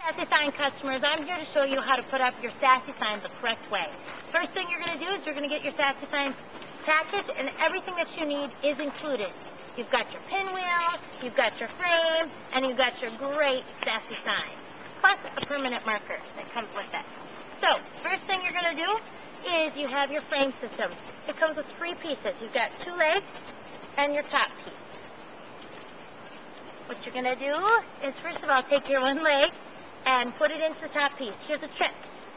Sassy Sign customers, I'm here to show you how to put up your Sassy Sign the correct way. First thing you're going to do is you're going to get your Sassy Sign package, and everything that you need is included. You've got your pinwheel, you've got your frame, and you've got your great Sassy Sign, plus a permanent marker that comes with it. So, first thing you're going to do is you have your frame system. It comes with 3 pieces. You've got 2 legs and your top piece. What you're going to do is, first of all, take your 1 leg and put it into the top piece. Here's a trick.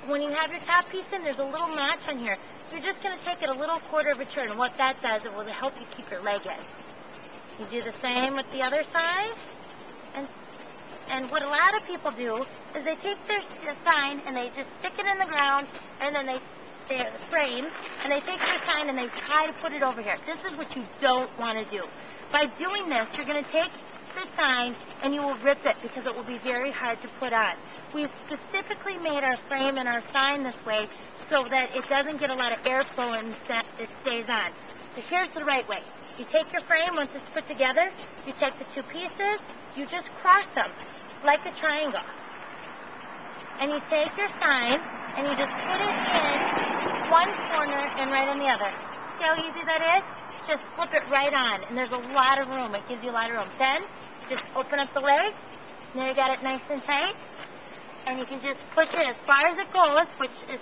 When you have your top piece in, there's a little notch on here. You're just going to take it a little quarter of a turn, and what that does, it will help you keep your leg in. You do the same with the other side. And what a lot of people do is they take their sign and they just stick it in the ground, and then they frame, and they take their sign and they try to put it over here. This is what you don't want to do. By doing this, you're going to take the sign and you will rip it because it will be very hard to put on. We've specifically made our frame and our sign this way so that it doesn't get a lot of airflow and it stays on. So here's the right way. You take your frame, once it's put together, you take the 2 pieces, you just cross them like a triangle. And you take your sign and you just put it in one corner and right on the other. See how easy that is? Just flip it right on, and there's a lot of room. It gives you a lot of room. Then, just open up the leg. Now you got it nice and tight. And you can just push it as far as it goes,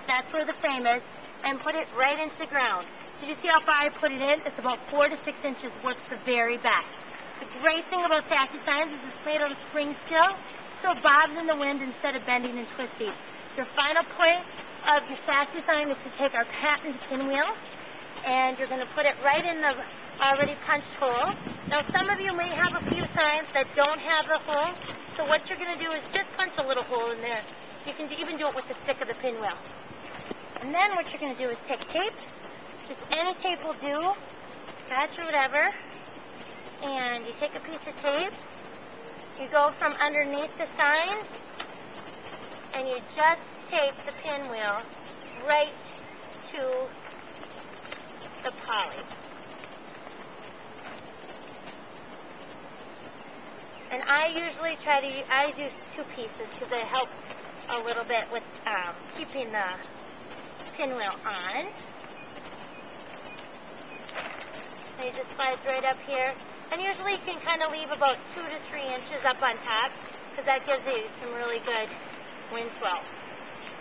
that's where the frame is, and put it right into the ground. Did you see how far I put it in? It's about 4 to 6 inches, works the very best. The great thing about Sassy Signs is it's made out of spring steel, so it bobs in the wind instead of bending and twisting. Your final point of your Sassy Sign is to take our patent pinwheel, and you're going to put it right in the already punched hole. Now, some of you may have a few signs that don't have the hole, so what you're going to do is just punch a little hole in there. You can even do it with the stick of the pinwheel. And then what you're going to do is take tape, just any tape will do, scotch or whatever, and you take a piece of tape, you go from underneath the sign, and you just tape the pinwheel right to the poly. And I usually I do 2 pieces because it helps a little bit with keeping the pinwheel on. So you just slide right up here. And usually you can kind of leave about 2 to 3 inches up on top because that gives you some really good wind flow.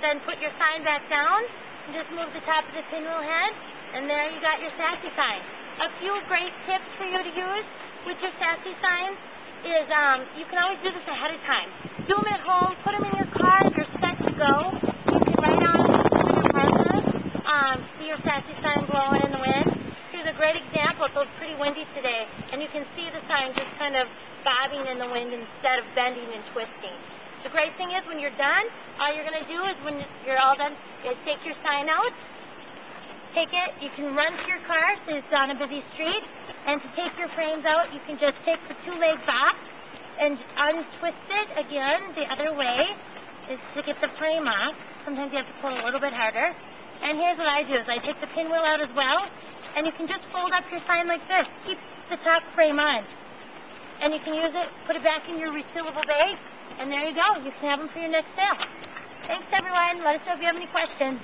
Then put your sign back down and just move the top of the pinwheel head, and there you got your Sassy Sign. A few great tips for you to use with your Sassy Sign is you can always do this ahead of time. Do them at home, put them in your car, you're set to go. You can write on it with your marker, see your Sassy Sign blowing in the wind. Here's a great example. It feels pretty windy today, and you can see the sign just kind of bobbing in the wind instead of bending and twisting. The great thing is when you're done, all you're going to do is when you're all done is take your sign out, take it, you can run to your car so it's on a busy street, and to take your frames out, you can just take the 2-leg box and untwist it again the other way is to get the frame off. Sometimes you have to pull a little bit harder. And here's what I do is I take the pinwheel out as well, and you can just fold up your sign like this. Keep the top frame on. And you can use it, put it back in your resealable bag, and there you go. You can have them for your next sale. Thanks, everyone. Let us know if you have any questions.